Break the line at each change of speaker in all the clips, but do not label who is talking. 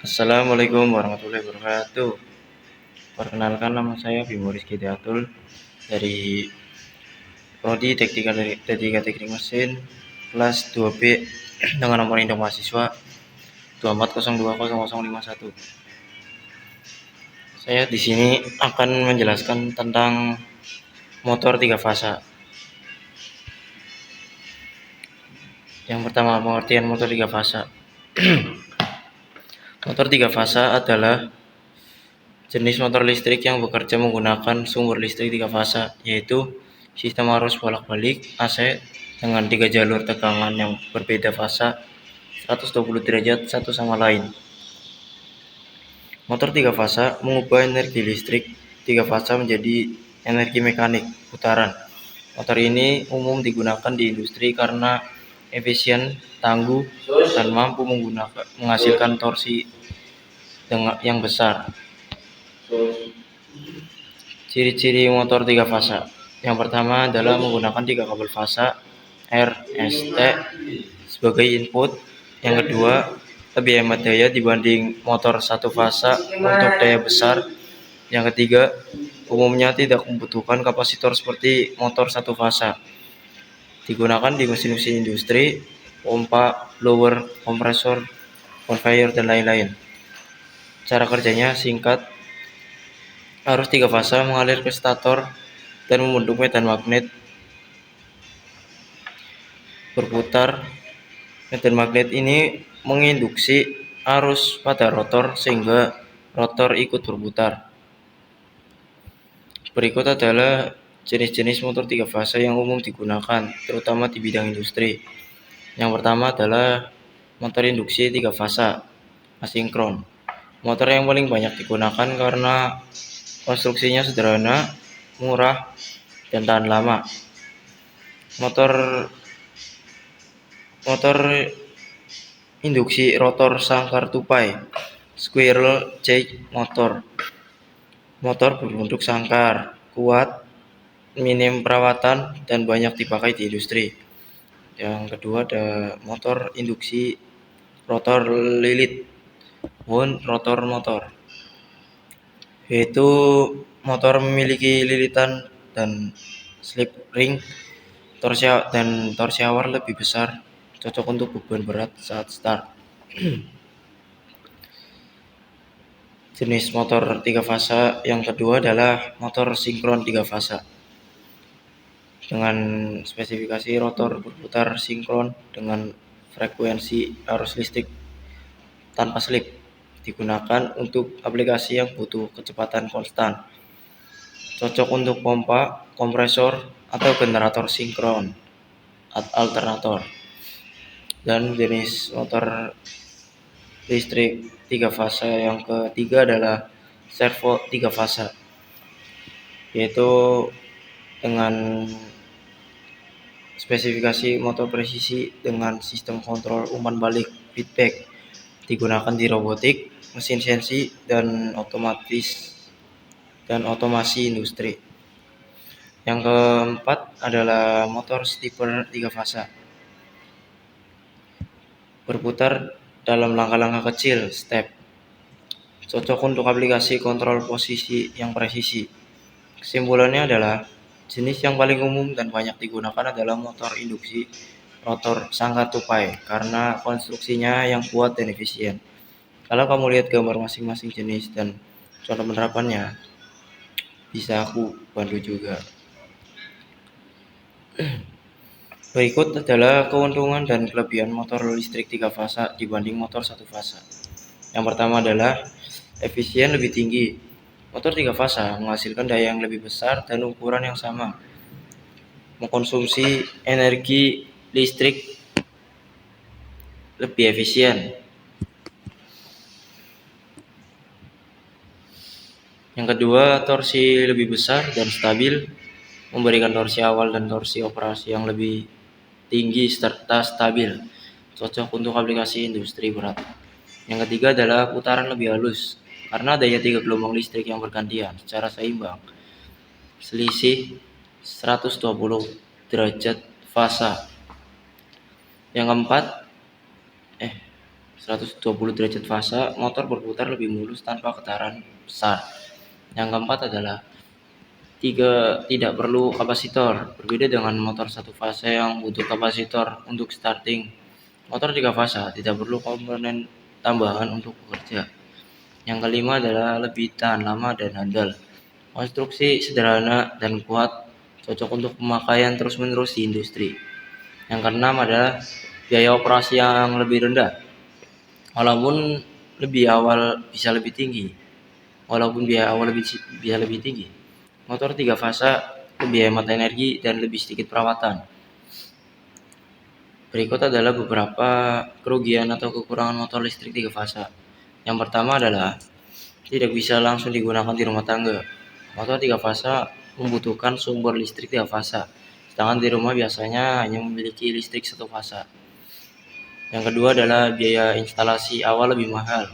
Assalamualaikum warahmatullahi wabarakatuh. Perkenalkan, nama saya Bimo Rizky Diatul dari Prodi Teknik Mesin kelas 2B dengan nomor induk mahasiswa 24020051. Saya di sini akan menjelaskan tentang motor 3 fasa. Yang pertama, pengertian motor 3 fasa. Motor 3 fasa adalah jenis motor listrik yang bekerja menggunakan sumber listrik 3 fasa, yaitu sistem arus bolak-balik AC dengan 3 jalur tegangan yang berbeda fasa 120 derajat satu sama lain. Motor 3 fasa mengubah energi listrik 3 fasa menjadi energi mekanik putaran. Motor ini umum digunakan di industri karena efisien, tangguh, dan mampu menghasilkan torsi yang besar. Ciri-ciri motor 3 fasa. Yang pertama adalah menggunakan 3 kabel fasa RST sebagai input. Yang kedua, lebih hemat daya dibanding motor 1 fasa untuk daya besar. Yang ketiga, umumnya tidak membutuhkan kapasitor seperti motor 1 fasa. Digunakan di mesin-mesin industri, pompa, blower, kompresor, conveyor, dan lain-lain. Cara kerjanya singkat. Arus 3 fasa mengalir ke stator dan membentuk medan magnet berputar. Medan magnet ini menginduksi arus pada rotor sehingga rotor ikut berputar. Berikut adalah jenis-jenis motor 3 fasa yang umum digunakan, terutama di bidang industri. Yang pertama adalah motor induksi 3 fasa asinkron. Motor yang paling banyak digunakan karena konstruksinya sederhana, murah, dan tahan lama. Motor induksi rotor sangkar tupai, squirrel cage motor. Motor berbentuk sangkar, kuat, minim perawatan, dan banyak dipakai di industri. Yang kedua ada motor induksi rotor lilit, wound rotor motor, yaitu motor memiliki lilitan dan slip ring torsi awal lebih besar, cocok untuk beban berat saat start. Jenis motor 3 fasa yang kedua adalah motor sinkron 3 fasa dengan spesifikasi rotor berputar sinkron dengan frekuensi arus listrik tanpa slip. Digunakan untuk aplikasi yang butuh kecepatan konstan, cocok untuk pompa, kompresor, atau generator sinkron alternator. Dan jenis motor listrik 3 fasa yang ketiga adalah servo 3 fasa, yaitu dengan spesifikasi motor presisi dengan sistem kontrol umpan balik feedback, digunakan di robotik, mesin CNC, dan otomasi industri. Yang keempat adalah motor stepper 3 fasa, berputar dalam langkah-langkah kecil step, cocok untuk aplikasi kontrol posisi yang presisi. Kesimpulannya adalah jenis yang paling umum dan banyak digunakan adalah motor induksi rotor sangkar tupai karena konstruksinya yang kuat dan efisien. Kalau kamu lihat gambar masing-masing jenis dan contoh penerapannya, bisa aku bantu juga. Berikut adalah keuntungan dan kelebihan motor listrik 3 fasa dibanding motor 1 fasa. Yang pertama adalah efisien lebih tinggi. Motor 3 fasa menghasilkan daya yang lebih besar dan ukuran yang sama, mengkonsumsi energi listrik lebih efisien. Yang kedua, torsi lebih besar dan stabil, memberikan torsi awal dan torsi operasi yang lebih tinggi serta stabil, cocok untuk aplikasi industri berat. Yang ketiga adalah putaran lebih halus, karena adanya 3 gelombang listrik yang bergantian secara seimbang, selisih 120 derajat fasa. Yang keempat, 120 derajat fasa, motor berputar lebih mulus tanpa getaran besar. Yang keempat adalah tidak perlu kapasitor. Berbeda dengan motor satu fasa yang butuh kapasitor untuk starting, motor 3 fasa tidak perlu komponen tambahan untuk bekerja. Yang kelima adalah lebih tahan lama dan handal. Konstruksi sederhana dan kuat, cocok untuk pemakaian terus-menerus di industri. Yang keenam adalah biaya operasi yang lebih rendah. Walaupun bisa lebih tinggi. Motor 3 fasa lebih hemat energi dan lebih sedikit perawatan. Berikut adalah beberapa kerugian atau kekurangan motor listrik 3 fasa. Yang pertama adalah tidak bisa langsung digunakan di rumah tangga. Motor 3 fasa membutuhkan sumber listrik 3 fasa, sedangkan di rumah biasanya hanya memiliki listrik 1 fasa. Yang kedua adalah biaya instalasi awal lebih mahal.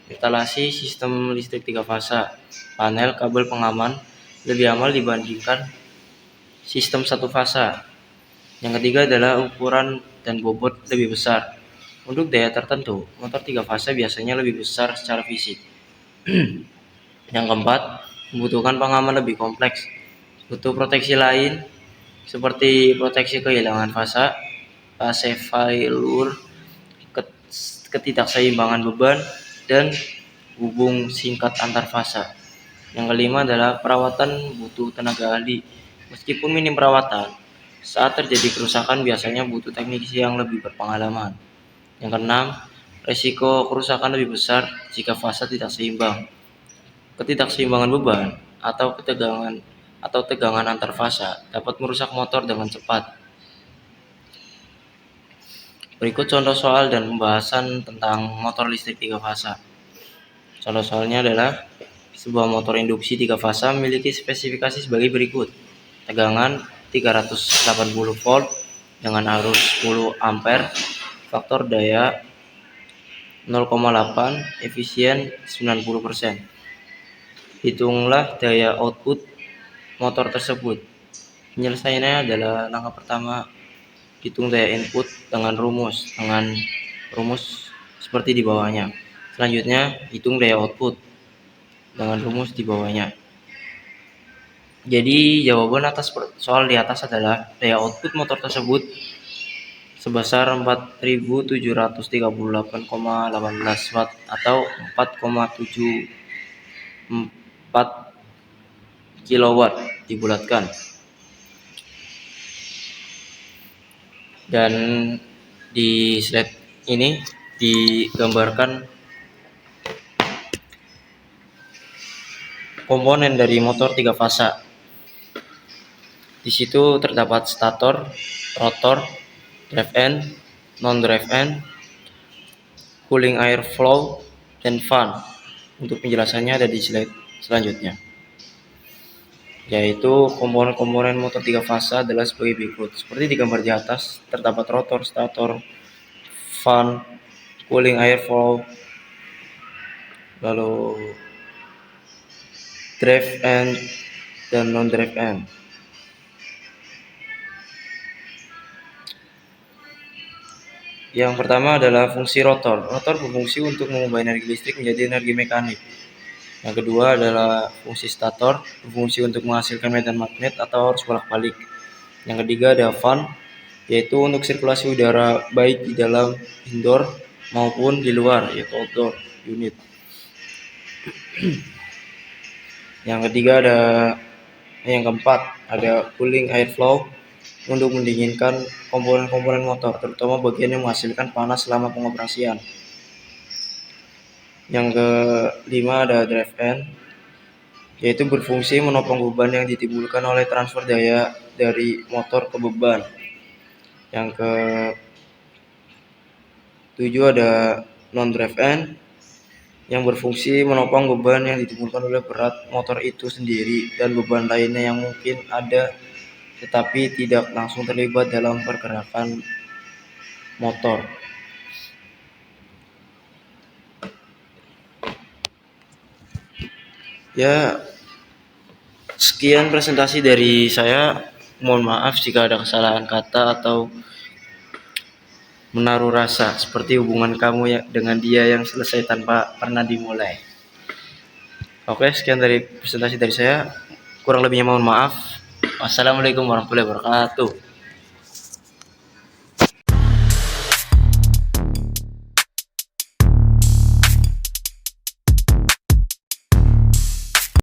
Instalasi sistem listrik 3 fasa, panel kabel pengaman lebih aman dibandingkan sistem 1 fasa. Yang ketiga adalah ukuran dan bobot lebih besar. Untuk daya tertentu, motor 3 fasa biasanya lebih besar secara fisik. Yang keempat, membutuhkan pengaman lebih kompleks. Butuh proteksi lain seperti proteksi kehilangan fasa, fase failure, ketidakseimbangan beban, dan hubung singkat antar fasa. Yang kelima adalah perawatan butuh tenaga ahli. Meskipun minim perawatan, saat terjadi kerusakan biasanya butuh teknisi yang lebih berpengalaman. Yang keenam, resiko kerusakan lebih besar jika fasa tidak seimbang. Ketidakseimbangan beban atau tegangan antar fasa dapat merusak motor dengan cepat. Berikut contoh soal dan pembahasan tentang motor listrik 3 fasa. Contoh soalnya adalah sebuah motor induksi 3 fasa memiliki spesifikasi sebagai berikut. Tegangan 380 volt dengan arus 10 ampere, faktor daya 0,8, efisien 90%. Hitunglah daya output motor tersebut. Penyelesaiannya adalah langkah pertama, hitung daya input dengan rumus seperti di bawahnya. Selanjutnya, hitung daya output dengan rumus di bawahnya. Jadi, jawaban atas soal di atas adalah daya output motor tersebut sebesar 4.738,18 watt atau 4,74 kilowatt dibulatkan. Dan di slide ini digambarkan komponen dari motor 3 fasa. Di situ terdapat stator, rotor, drive end, non-drive end, cooling air flow, dan fan. Untuk penjelasannya ada di slide selanjutnya. Yaitu komponen-komponen motor 3 fasa adalah sebagai berikut. Seperti digambar di atas, terdapat rotor, stator, fan, cooling air flow, lalu drive end, dan non-drive end. Yang pertama adalah fungsi rotor. Rotor berfungsi untuk mengubah energi listrik menjadi energi mekanik. Yang kedua adalah fungsi stator, berfungsi untuk menghasilkan medan magnet atau arus bolak-balik. Yang ketiga ada fan, yaitu untuk sirkulasi udara baik di dalam indoor maupun di luar, yaitu outdoor unit. Yang keempat ada cooling air flow, untuk mendinginkan komponen-komponen motor, terutama bagian yang menghasilkan panas selama pengoperasian. Yang kelima ada drive end, yaitu berfungsi menopang beban yang ditimbulkan oleh transfer daya dari motor ke beban. Yang ketujuh ada non-drive end, yang berfungsi menopang beban yang ditimbulkan oleh berat motor itu sendiri dan beban lainnya yang mungkin ada tetapi tidak langsung terlibat dalam pergerakan motor. Ya, sekian presentasi dari saya. Mohon maaf jika ada kesalahan kata atau menaruh rasa seperti hubungan kamu dengan dia yang selesai tanpa pernah dimulai. Oke, sekian dari presentasi dari saya. Kurang lebihnya mohon maaf. Wassalamualaikum warahmatullahi wabarakatuh.